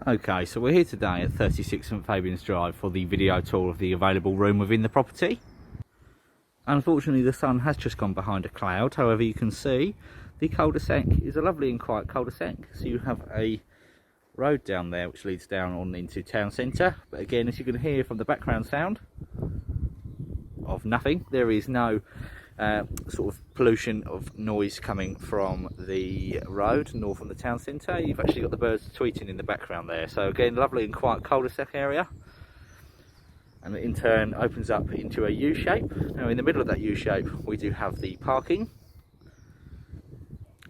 Okay, so we're here today at 36 St Fabian's Drive for the video tour of the available room within the property. Unfortunately, the sun has just gone behind a cloud. However, you can see the cul-de-sac is a lovely and quiet cul-de-sac. So you have a road down there which leads down on into town centre. But again, as you can hear from the background sound of nothing, there is no sort of pollution of noise coming from the road nor from the town centre. You've actually got the birds tweeting in the background there. So again, lovely and quiet cul-de-sac area, and it in turn opens up into a U-shape. Now in the middle of that U-shape we do have the parking.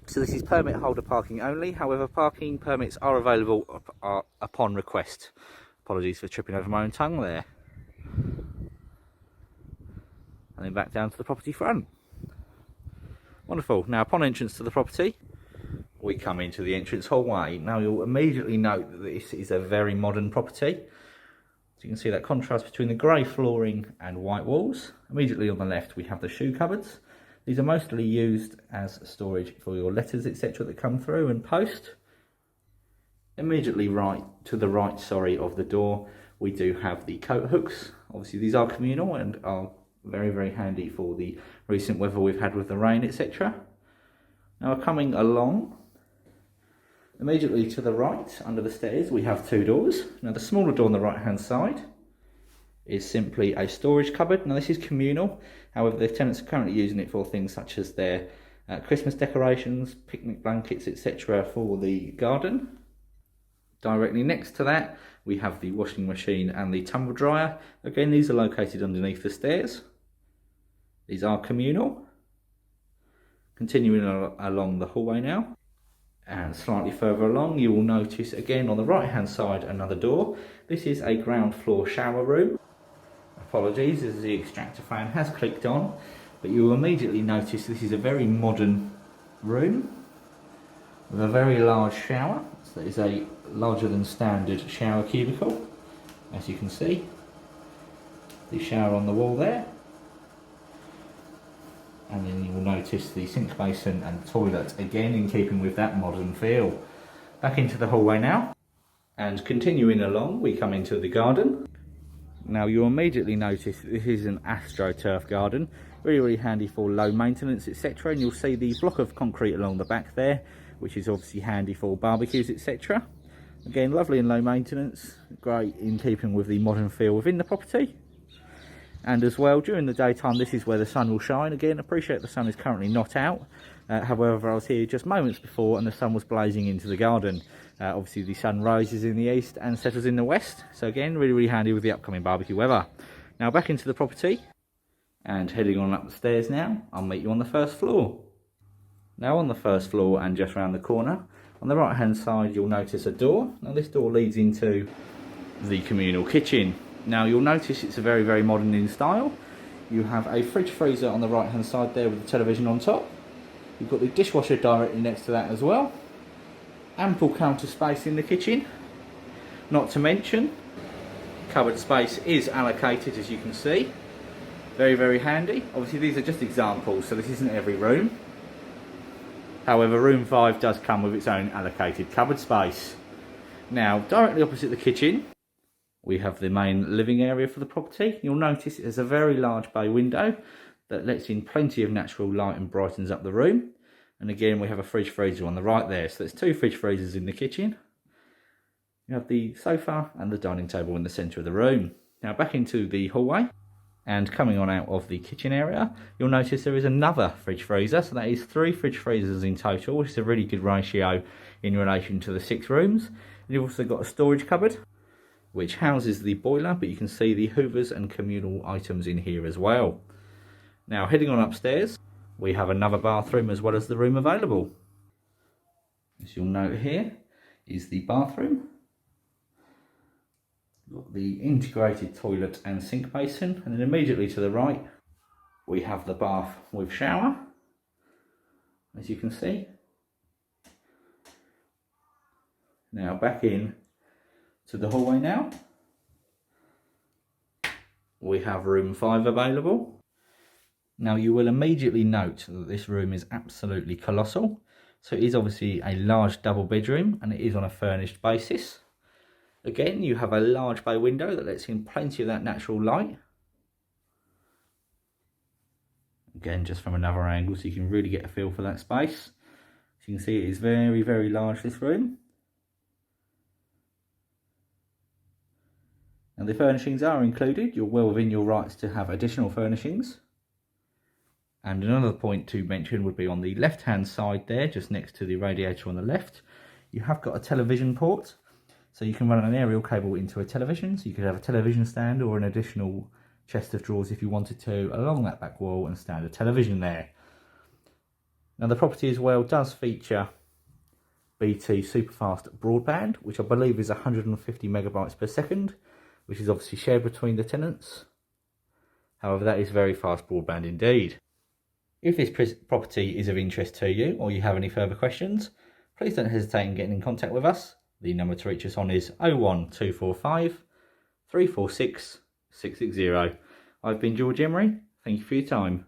So this is permit holder parking only. However, parking permits are available upon request. Apologies for tripping over my own tongue there. And then back down to the property front. Wonderful. Now upon entrance to the property, we come into the entrance hallway. Now you'll immediately note that this is a very modern property. So you can see that contrast between the grey flooring and white walls. Immediately on the left we have the shoe cupboards. These are mostly used as storage for your letters, etc. that come through and post. Immediately to the right of the door, we do have the coat hooks. Obviously these are communal and are very handy for the recent weather we've had with the rain, etc. Now coming along, immediately to the right under the stairs we have two doors. Now the smaller door on the right hand side is simply a storage cupboard. Now this is communal, however the tenants are currently using it for things such as their Christmas decorations, picnic blankets, etc. for the garden. Directly next to that we have the washing machine and the tumble dryer. Again, these are located underneath the stairs. These are communal. Continuing along the hallway now, and slightly further along you will notice again on the right hand side another door. This is a ground floor shower room. Apologies as the extractor fan has clicked on, but you will immediately notice this is a very modern room with a very large shower. So it is a larger than standard shower cubicle, as you can see. The shower on the wall there. And then you will notice the sink basin and toilet, again in keeping with that modern feel. Back into the hallway now, and continuing along we come into the garden. Now you'll immediately notice this is an AstroTurf garden, really handy for low maintenance, etc. And you'll see the block of concrete along the back there, which is obviously handy for barbecues, etc. Again, lovely and low maintenance, great in keeping with the modern feel within the property. And as well, during the daytime, this is where the sun will shine. Again, appreciate the sun is currently not out. However, I was here just moments before and the sun was blazing into the garden. Obviously, the sun rises in the east and settles in the west. So again, really handy with the upcoming barbecue weather. Now back into the property and heading on up the stairs now. I'll meet you on the first floor. Now on the first floor and just round the corner, on the right hand side, you'll notice a door. Now this door leads into the communal kitchen. Now you'll notice it's a very modern in style. You have a fridge freezer on the right hand side there with the television on top. You've got the dishwasher directly next to that as well. Ample counter space in the kitchen. Not to mention, cupboard space is allocated, as you can see. Very handy. Obviously these are just examples, so this isn't every room. However, room 5 does come with its own allocated cupboard space. Now directly opposite the kitchen we have the main living area for the property. You'll notice there's a very large bay window that lets in plenty of natural light and brightens up the room. And again, we have a fridge freezer on the right there. So there's two fridge freezers in the kitchen. You have the sofa and the dining table in the centre of the room. Now back into the hallway and coming on out of the kitchen area, you'll notice there is another fridge freezer. So that is 3 fridge freezers in total, which is a really good ratio in relation to the 6 rooms. And you've also got a storage cupboard, which houses the boiler, but you can see the hoovers and communal items in here as well. Now heading on upstairs, we have another bathroom as well as the room available. As you'll note here is the bathroom. Got the integrated toilet and sink basin, and then immediately to the right we have the bath with shower, as you can see. Now back in to the hallway now. We have room 5 available. Now you will immediately note that this room is absolutely colossal. So it is obviously a large double bedroom and it is on a furnished basis. Again, you have a large bay window that lets in plenty of that natural light. Again, just from another angle, so you can really get a feel for that space. As you can see, it is very, very large, this room. And the furnishings are included. You're well within your rights to have additional furnishings. And another point to mention would be on the left-hand side there, just next to the radiator on the left, you have got a television port. So you can run an aerial cable into a television, so you could have a television stand or an additional chest of drawers if you wanted to along that back wall and stand a television there. Now the property as well does feature BT superfast broadband, which I believe is 150 megabytes per second, which is obviously shared between the tenants. However, that is very fast broadband indeed. If this property is of interest to you or you have any further questions, please don't hesitate in getting in contact with us. The number to reach us on is 01245 346 660. I've been George Emery. Thank you for your time.